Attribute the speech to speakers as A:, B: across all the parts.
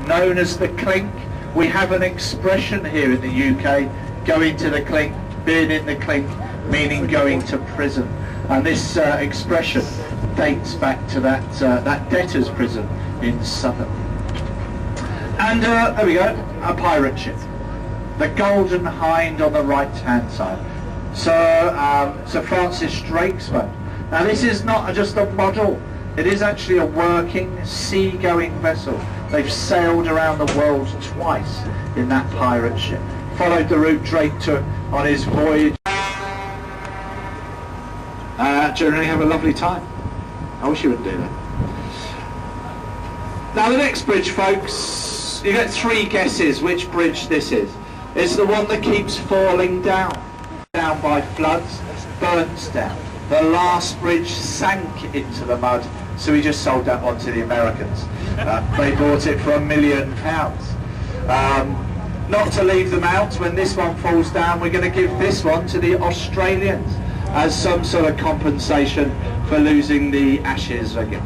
A: known as the clink. We have an expression here in the UK, going to the clink, being in the clink, meaning going to prison. And this expression dates back to that debtor's prison in Southwark. And there we go, a pirate ship. The Golden Hind on the right-hand side. Sir Francis Drake's boat. Now this is not just a model, it is actually a working, sea-going vessel. They've sailed around the world twice in that pirate ship. Followed the route Drake took on his voyage. Generally have a lovely time. I wish you would do that. Now the next bridge, folks, you get 3 guesses which bridge this is. It's the one that keeps falling down. Down by floods, burns down. The last bridge sank into the mud, so we just sold that one to the Americans. They bought it for £1 million. Not to leave them out, when this one falls down, we're going to give this one to the Australians as some sort of compensation for losing the Ashes again.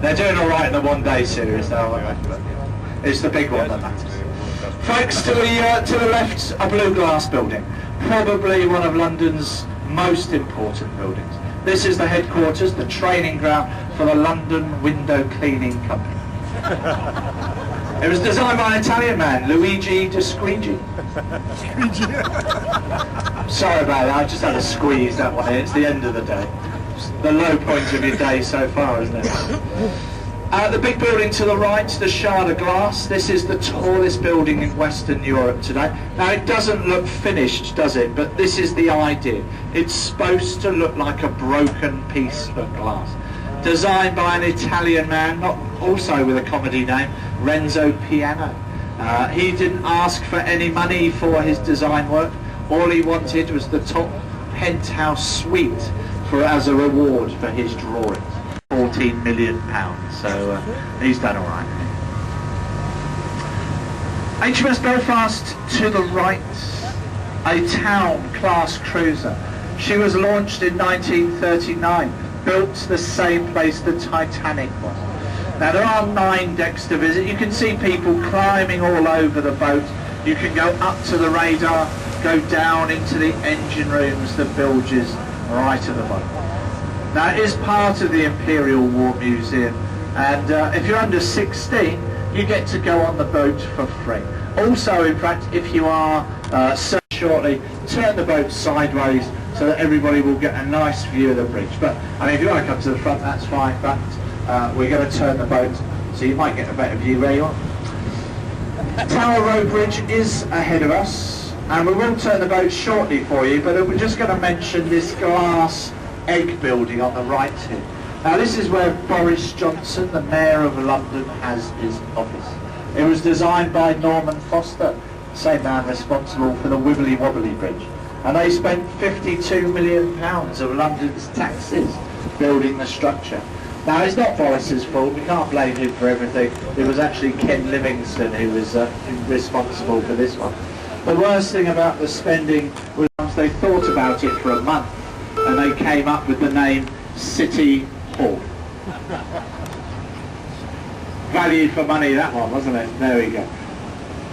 A: They're doing all right in the one-day series, though, aren't they? It's the big one that matters. Folks, to the left, a blue glass building, probably one of London's most important buildings. This is the headquarters, the training ground for the London Window Cleaning Company. It was designed by an Italian man, Luigi de Squigi. Sorry about that, I just had to squeeze that one in. It's the end of the day. It's the low point of your day so far, isn't it? The big building to the right, the Shard of Glass. This is the tallest building in Western Europe today. Now it doesn't look finished, does it? But this is the idea. It's supposed to look like a broken piece of glass. Designed by an Italian man, also with a comedy name, Renzo Piano. He didn't ask for any money for his design work. All he wanted was the top penthouse suite as a reward for his drawings. £14 million, so he's done all right. HMS Belfast to the right, a town-class cruiser. She was launched in 1939, built the same place the Titanic was. Now there are 9 decks to visit. You can see people climbing all over the boat. You can go up to the radar, go down into the engine rooms, the bilges, right at the bottom. Now it is part of the Imperial War Museum, and if you're under 16 you get to go on the boat for free. Also, in fact, if you are shortly, turn the boat sideways so that everybody will get a nice view of the bridge. But I mean, if you want to come to the front, that's fine, but we're going to turn the boat so you might get a better view where you are. Tower Road Bridge is ahead of us, and we will turn the boat shortly for you, but we're just going to mention this glass egg building on the right here. Now this is where Boris Johnson, the Mayor of London, has his office. It was designed by Norman Foster, same man responsible for the Wibbly Wobbly Bridge. And they spent £52 million of London's taxes building the structure. Now it's not Boris's fault, we can't blame him for everything. It was actually Ken Livingstone who was responsible for this one. The worst thing about the spending was they thought about it for a month, and they came up with the name City Hall. Value for money, that one, wasn't it? There we go.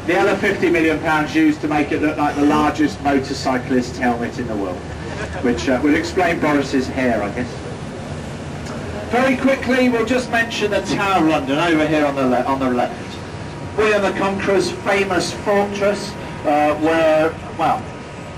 A: The other £50 million used to make it look like the largest motorcyclist helmet in the world, which will explain Boris's hair, I guess. Very quickly, we'll just mention the Tower of London over here on the left. William the Conqueror's famous fortress, where, well,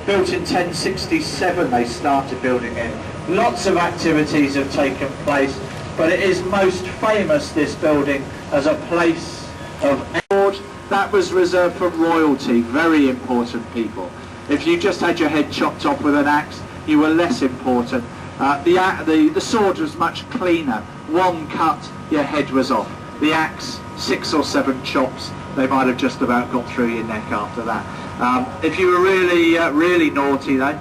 A: built in 1067 they started building it. Lots of activities have taken place, but it is most famous, this building, as a place of airport. That was reserved for royalty, very important people. If you just had your head chopped off with an axe, you were less important. The sword was much cleaner. One cut, your head was off. The axe, 6 or 7 chops, they might have just about got through your neck after that. If you were really naughty though,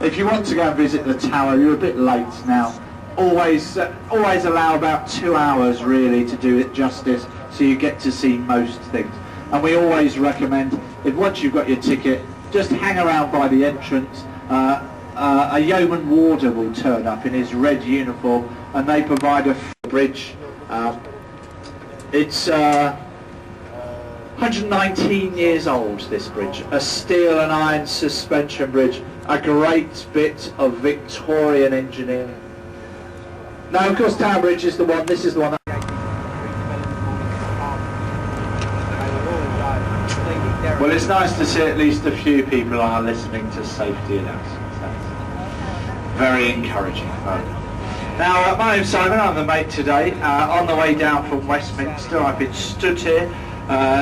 A: if you want to go and visit the tower, you're a bit late now. Always allow about 2 hours really to do it justice, so you get to see most things. And we always recommend, if once you've got your ticket, just hang around by the entrance. A yeoman warder will turn up in his red uniform, and they provide a bridge. It's 119 years old, this bridge. A steel and iron suspension bridge. A great bit of Victorian engineering. Now, of course, Tower Bridge is the one, this is the one that... Well, it's nice to see at least a few people are listening to safety announcements. That's very encouraging. Now, my name's Simon, I'm the mate today. On the way down from Westminster, I've been stood here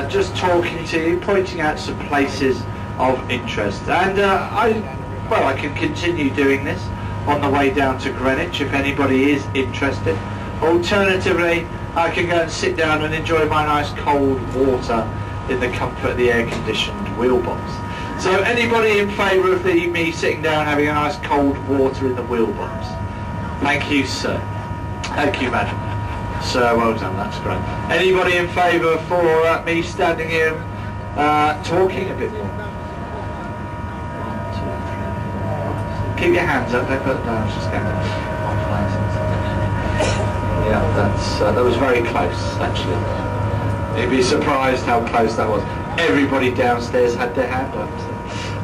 A: just talking to you, pointing out some places of interest. And I can continue doing this on the way down to Greenwich if anybody is interested. Alternatively, I can go and sit down and enjoy my nice cold water in the comfort of the air-conditioned wheel box. So anybody in favour of me sitting down having a nice cold water in the wheel box? Thank you, sir. Thank you, madam. Sir, well done, that's great. Anybody in favour for me standing here talking a bit more? 1, 2, 3, 4. Keep your hands up, don't put them down, just get them. Yeah, that was very close, actually. You'd be surprised how close that was. Everybody downstairs had their hand up. So.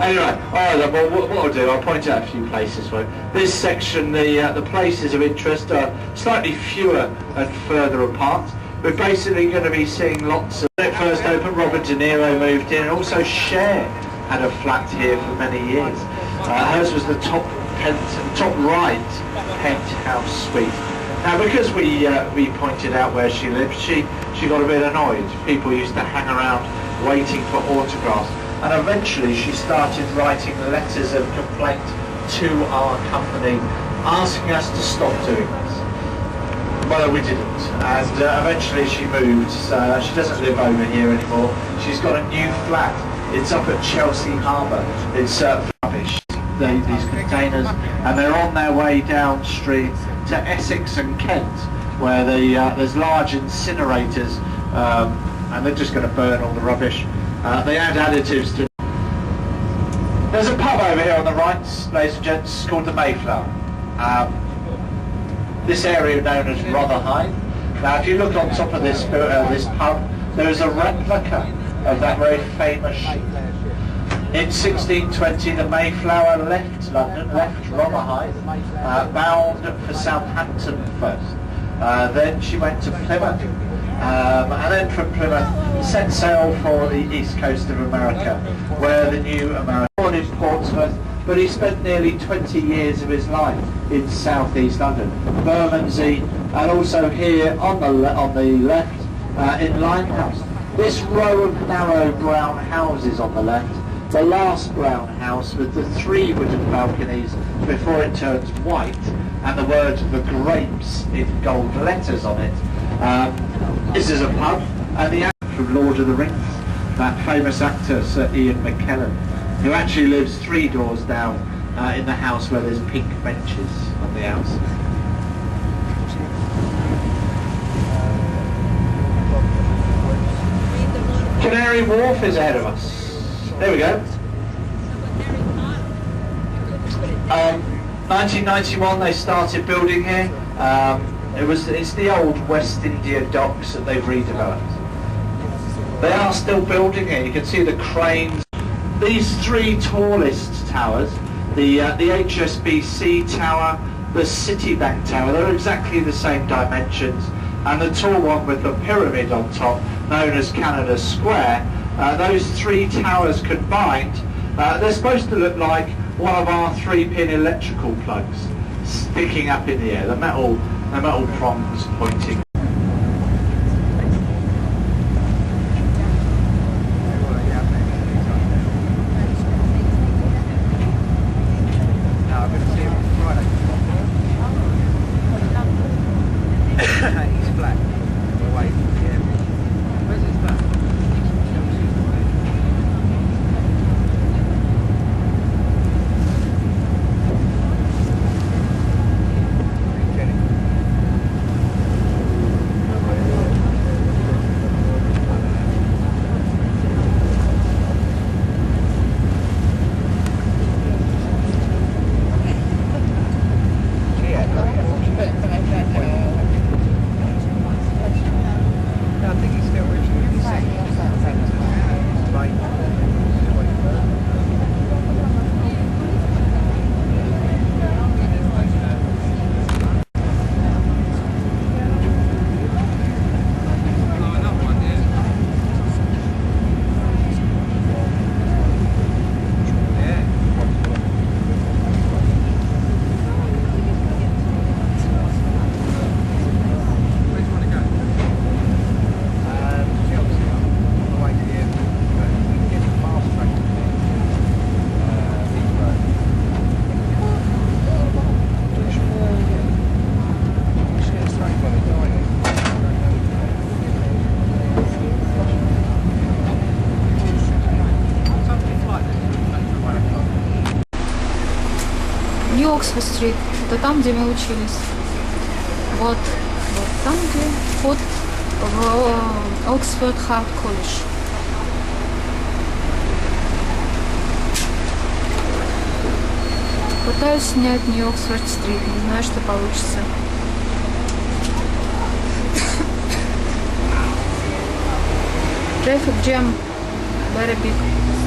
A: Anyway, alright then, well, what I'll do, I'll point out a few places for you. This section, the places of interest are slightly fewer and further apart. We're basically going to be seeing lots of... When it first opened, Robert De Niro moved in, and also Cher had a flat here for many years. Hers was the top right penthouse suite. Now, because we pointed out where she lived, she got a bit annoyed. People used to hang around waiting for autographs, and eventually she started writing letters of complaint to our company, asking us to stop doing this. Well, we didn't, and eventually she moved. She doesn't live over here anymore. She's got a new flat. It's up at Chelsea Harbour. It's rubbish, these containers, and they're on their way downstream to Essex and Kent, where there's large incinerators, and they're just going to burn all the rubbish. They add additives to... There's a pub over here on the right, ladies and gents, called the Mayflower. This area known as Rotherhithe. Now, if you look on top of this pub, there is a replica of that very famous ship. In 1620, the Mayflower left London, left Rotherhithe, bound for Southampton first. Then she went to Plymouth, and then from Plymouth set sail for the east coast of America, where the new America. Born in Portsmouth, but he spent nearly 20 years of his life in southeast London, Bermondsey, and also here on the left in Limehouse. This row of narrow brown houses on the left. The last brown house with the 3 wooden balconies before it turns white, and the word "The Grapes" in gold letters on it. This is a pub, and the actor from Lord of the Rings, that famous actor Sir Ian McKellen, who actually lives 3 doors down in the house where there's pink benches on the outside. Canary Wharf is ahead of us. There we go. 1991 they started building here. It's the old West India docks that they've redeveloped. They are still building here. You can see the cranes. These 3 tallest towers, the HSBC Tower, the Citibank Tower, they're exactly the same dimensions, and the tall one with the pyramid on top, known as Canada Square. Those 3 towers combined, they're supposed to look like one of our 3-pin electrical plugs sticking up in the air, the metal prongs pointing.
B: Оксфорд-стрит. Это там, где мы учились. Вот там, где вход в Оксфорд Харт колледж. Пытаюсь снять Нью-Оксфорд-стрит, не знаю, что получится. Traffic jam very big.